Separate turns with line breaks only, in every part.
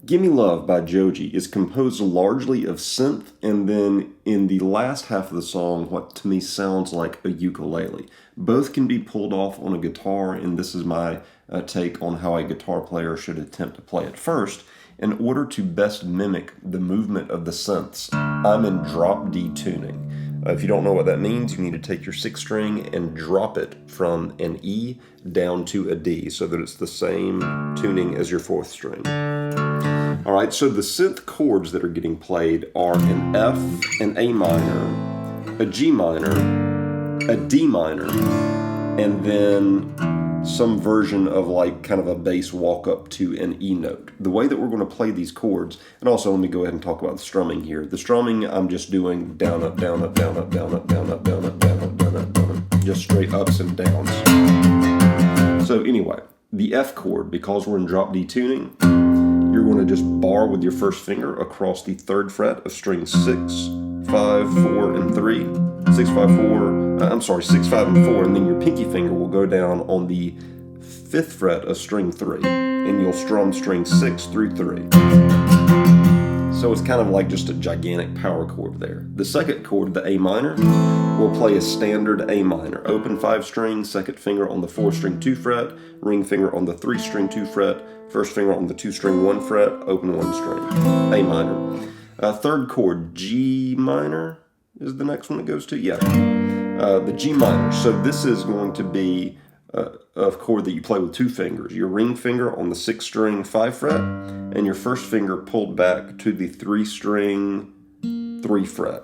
Gimme Love by Joji is composed largely of synth, and then in the last half of the song, what to me sounds like a ukulele. Both can be pulled off on a guitar, and this is my take on how a guitar player should attempt to play it. First, in order to best mimic the movement of the synths, I'm in drop D tuning. If you don't know what that means, you need to take your 6th string and drop it from an E down to a D so that it's the same tuning as your 4th string. All right, so the synth chords that are getting played are an F, an A minor, a G minor, a D minor, and then some version of like kind of a bass walk up to an E note. The way that we're going to play these chords, and also let me go ahead and talk about the strumming here. The strumming, I'm just doing down, up, down, up, down, up, down, up, down, up, down, up, down, up, down, up, down, up, just straight ups and downs. So anyway, the F chord, because we're in drop D tuning, you're going to just bar with your first finger across the 3rd fret of string 6, 5, 4, and 3. 6, 5, 5, and 4, and then your pinky finger will go down on the 5th fret of string 3, and you'll strum string 6 through 3. So it's kind of like just a gigantic power chord there. The 2nd chord, the A minor, will play a standard A minor. Open 5 string, 2nd finger on the 4 string 2 fret, ring finger on the 3 string 2 fret, 1st finger on the 2 string 1 fret, open 1 string, A minor. 3rd chord, G minor, is the next one it goes to? Yeah. The G minor. So this is going to be a chord that you play with 2 fingers. Your ring finger on the 6th string 5 fret, and your 1st finger pulled back to the 3 string 3 fret.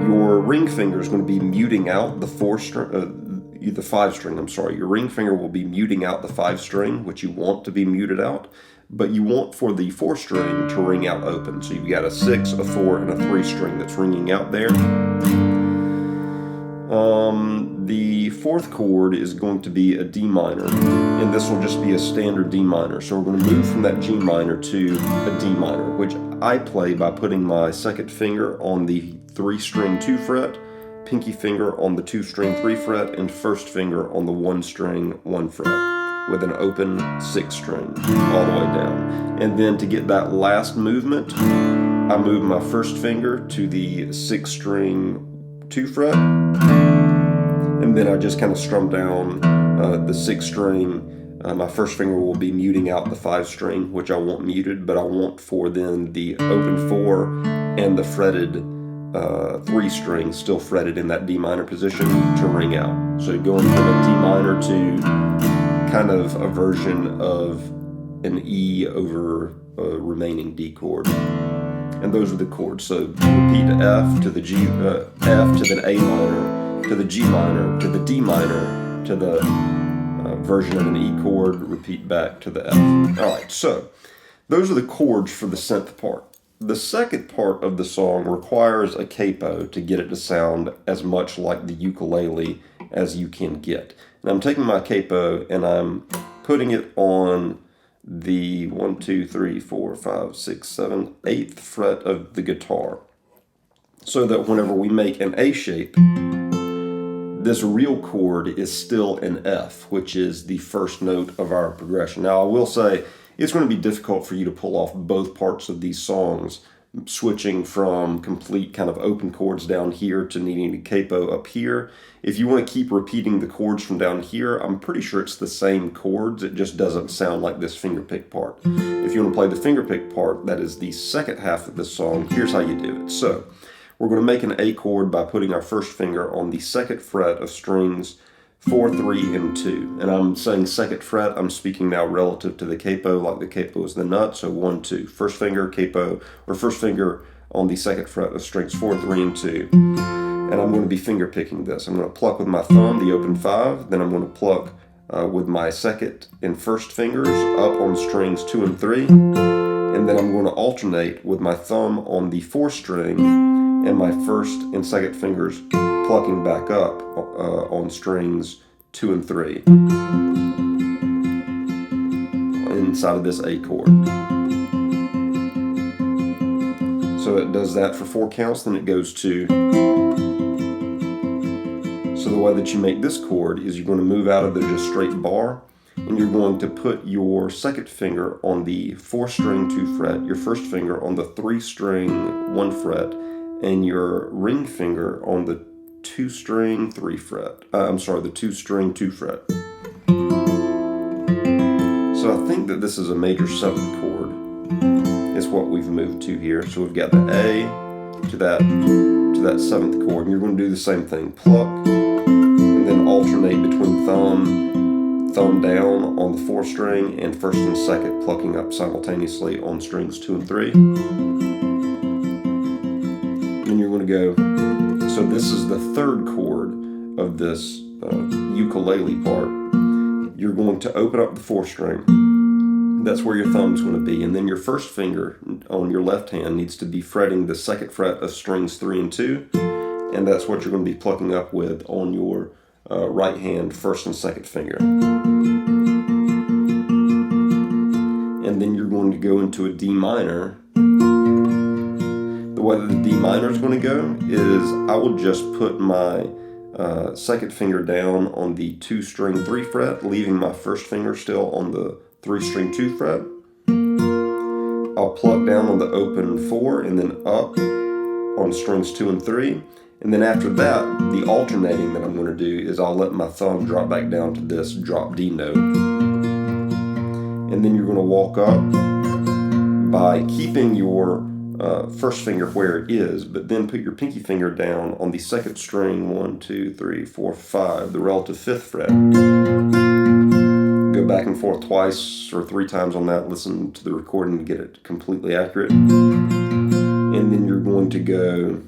Your ring finger is going to be muting out the 5 string. Your ring finger will be muting out the 5 string, which you want to be muted out, but you want for the 4th string to ring out open. So you've got a 6, a 4, and a 3 string that's ringing out there. The 4th chord is going to be a D minor, and this will just be a standard D minor. So we're going to move from that G minor to a D minor, which I play by putting my 2nd finger on the 3 string 2 fret, pinky finger on the 2 string 3 fret, and 1st finger on the 1 string 1 fret, with an open 6th string all the way down. And then to get that last movement, I move my 1st finger to the 6th string 2 fret, and then I just kind of strum down the 6th string. My 1st finger will be muting out the 5 string, which I want muted, but I want for then the open 4 and the fretted 3 string still fretted in that D minor position to ring out. So going from a D minor to kind of a version of an E over a remaining D chord. And those are the chords. So repeat F to the G, F to the A minor, to the G minor, to the D minor, to the version of an E chord, repeat back to the F. All right, so those are the chords for the synth part. The 2nd part of the song requires a capo to get it to sound as much like the ukulele as you can get. And I'm taking my capo and I'm putting it on the 1, 2, 3, 4, 5, 6, 7, 8th fret of the guitar, so that whenever we make an A shape, this real chord is still an F, which is the 1st note of our progression. Now, I will say it's going to be difficult for you to pull off both parts of these songs, switching from complete kind of open chords down here to needing to capo up here. If you want to keep repeating the chords from down here, I'm pretty sure it's the same chords. It just doesn't sound like this fingerpick part. If you want to play the fingerpick part, that is the 2nd half of this song, here's how you do it. So we're going to make an A chord by putting our 1st finger on the 2nd fret of strings 4, 3, and 2. And I'm saying 2nd fret, I'm speaking now relative to the capo, like the capo is the nut, so 1, 2. 1st finger, capo, or 1st finger on the 2nd fret of strings 4, 3, and 2. And I'm going to be finger picking this. I'm going to pluck with my thumb the open 5, then I'm going to pluck with my 2nd and 1st fingers up on strings 2 and 3, and then I'm going to alternate with my thumb on the 4th string and my 1st and 2nd fingers plucking back up on strings 2 and 3 inside of this A chord. So it does that for 4 counts, then it goes to. So the way that you make this chord is you're going to move out of the just straight bar, and you're going to put your second finger on the 4-string 2 fret, your first finger on the 3-string 1 fret, and your ring finger on the 2-string 3 fret. The 2-string 2 fret. So I think that this is a major 7th chord. Is what we've moved to here. So we've got the A to that 7th chord, and you're going to do the same thing. Pluck, and then alternate between thumb down on the 4th string and 1st and 2nd, plucking up simultaneously on strings 2 and 3. And then you're going to go. So this is the 3rd chord of this ukulele part. You're going to open up the 4th string. That's where your thumb's going to be, and then your first finger on your left hand needs to be fretting the 2nd fret of strings 3 and 2, and that's what you're going to be plucking up with on your right hand 1st and 2nd finger. And then you're going to go into a D minor. The way that the D minor is going to go is I will just put my 2nd finger down on the 2-string 3 fret, leaving my 1st finger still on the 3-string 2 fret. I'll pluck down on the open 4 and then up on strings 2 and 3. And then after that, the alternating that I'm going to do is I'll let my thumb drop back down to this drop D note. And then you're going to walk up by keeping your 1st finger where it is, but then put your pinky finger down on the 2nd string 1, 2, 3, 4, 5, the relative 5th fret. Go back and forth twice or 3 times on that, listen to the recording to get it completely accurate. And then you're going to go,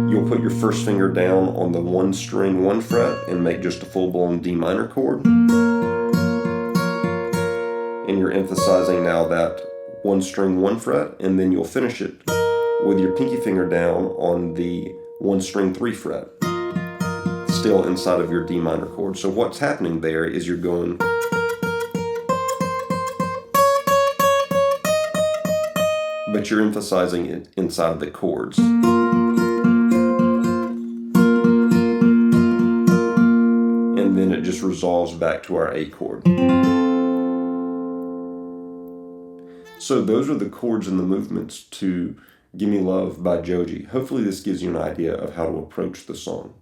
you'll put your 1st finger down on the 1-string 1 fret and make just a full-blown D minor chord. And you're emphasizing now that 1-string 1 fret, and then you'll finish it with your pinky finger down on the 1-string 3 fret. Still inside of your D minor chord. So what's happening there is you're going, but you're emphasizing it inside of the chords. And then it just resolves back to our A chord. So those are the chords and the movements to Gimme Love by Joji. Hopefully this gives you an idea of how to approach the song.